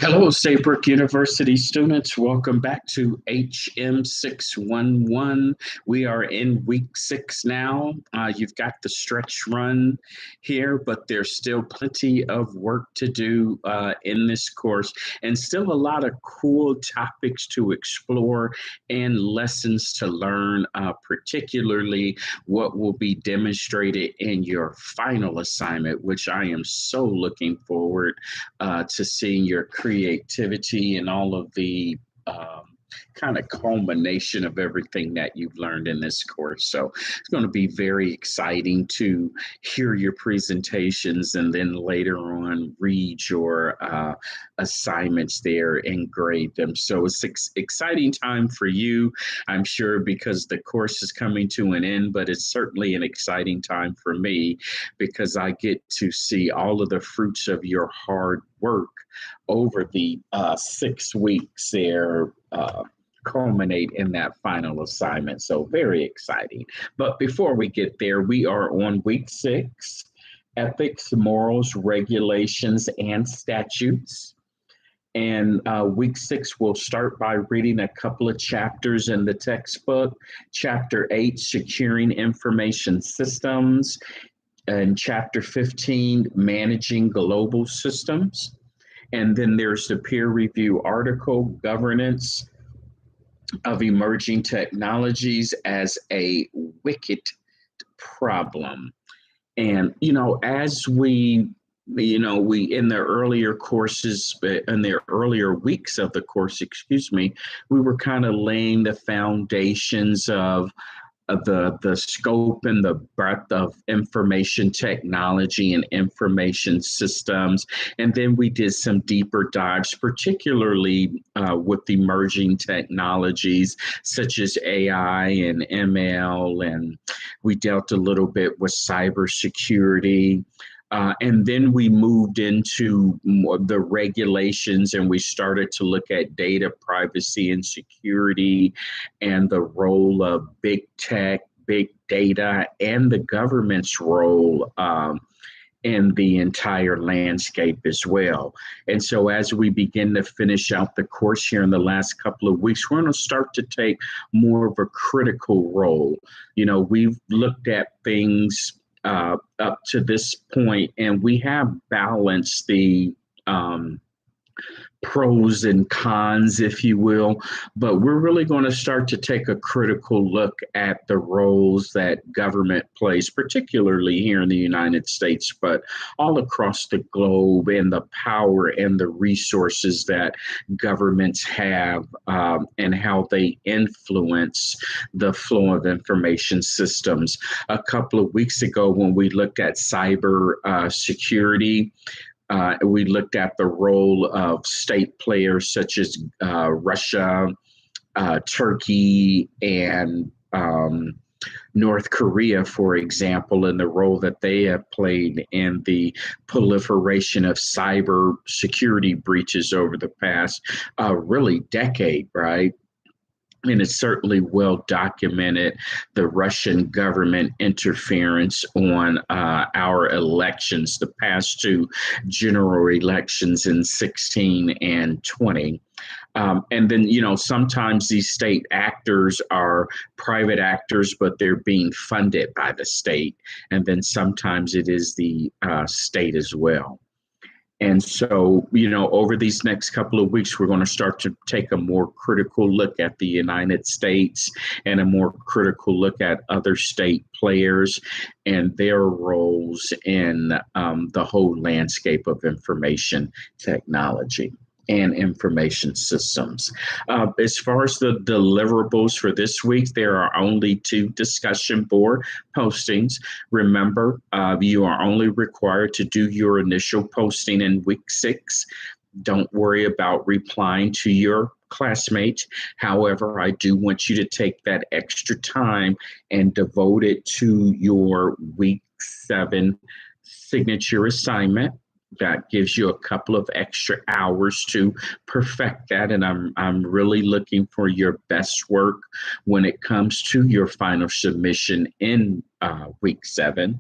Hello, Saybrook University students. Welcome back to HM6111. We are in week 6 now. You've got the stretch run here, but there's still plenty of work to do in this course, and still a lot of cool topics to explore and lessons to learn, particularly what will be demonstrated in your final assignment, which I am so looking forward to seeing your creativity and all of the kind of culmination of everything that you've learned in this course. So it's going to be very exciting to hear your presentations and then later on read your assignments there and grade them. So it's exciting time for you, I'm sure, because the course is coming to an end, but it's certainly an exciting time for me because I get to see all of the fruits of your hard work over the 6 weeks there culminate in that final assignment. So very exciting. But before we get there, we are on week 6, ethics, morals, regulations, and statutes. And week 6, we'll start by reading a couple of chapters in the textbook. Chapter 8, securing information systems. And chapter 15, managing global systems. And then there's the peer review article, governance of emerging technologies as a wicked problem. And, as we in the earlier courses, in the earlier weeks of the course, we were kind of laying the foundations of the scope and the breadth of information technology and information systems. And then we did some deeper dives, particularly with emerging technologies such as AI and ML. And we dealt a little bit with cybersecurity. And then we moved into the regulations and we started to look at data privacy and security and the role of big tech, big data, and the government's role in the entire landscape as well. And so as we begin to finish out the course here in the last couple of weeks, we're going to start to take more of a critical role. We've looked at things up to this point, and we have balanced the pros and cons, if you will, but we're really going to start to take a critical look at the roles that government plays, particularly here in the United States, but all across the globe, and the power and the resources that governments have and how they influence the flow of information systems. A couple of weeks ago, when we looked at cyber security, we looked at the role of state players such as Russia, Turkey, and North Korea, for example, and the role that they have played in the proliferation of cyber security breaches over the past really decade, right? And it's certainly well documented, the Russian government interference on our elections, the past 2 general elections in 16 and 20. And then, sometimes these state actors are private actors, but they're being funded by the state. And then sometimes it is the state as well. And so, over these next couple of weeks, we're going to start to take a more critical look at the United States and a more critical look at other state players and their roles in the whole landscape of information technology and information systems. As far as the deliverables for this week, there are only 2 discussion board postings. Remember, you are only required to do your initial posting in week 6. Don't worry about replying to your classmates. However, I do want you to take that extra time and devote it to your week 7 signature assignment. That gives you a couple of extra hours to perfect that. And I'm really looking for your best work when it comes to your final submission in week 7.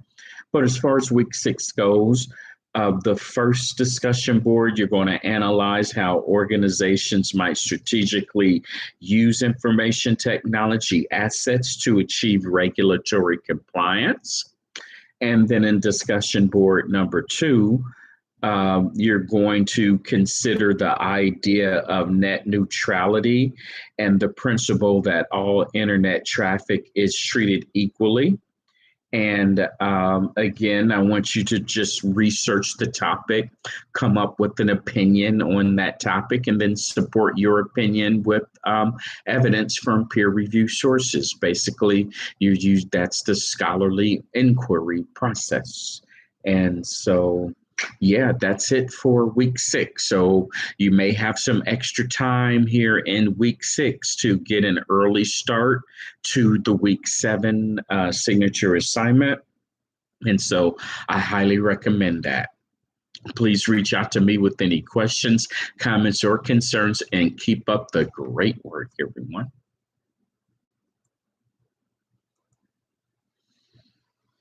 But as far as week 6 goes, The first discussion board, you're going to analyze how organizations might strategically use information technology assets to achieve regulatory compliance. And then in discussion board number two, you're going to consider the idea of net neutrality and the principle that all internet traffic is treated equally. And again, I want you to just research the topic, come up with an opinion on that topic, and then support your opinion with evidence from peer review sources. Basically, you use that's the scholarly inquiry process. And so, yeah, that's it for week 6. So you may have some extra time here in week 6 to get an early start to the week 7 signature assignment. And so I highly recommend that. Please reach out to me with any questions, comments, or concerns, and keep up the great work, everyone.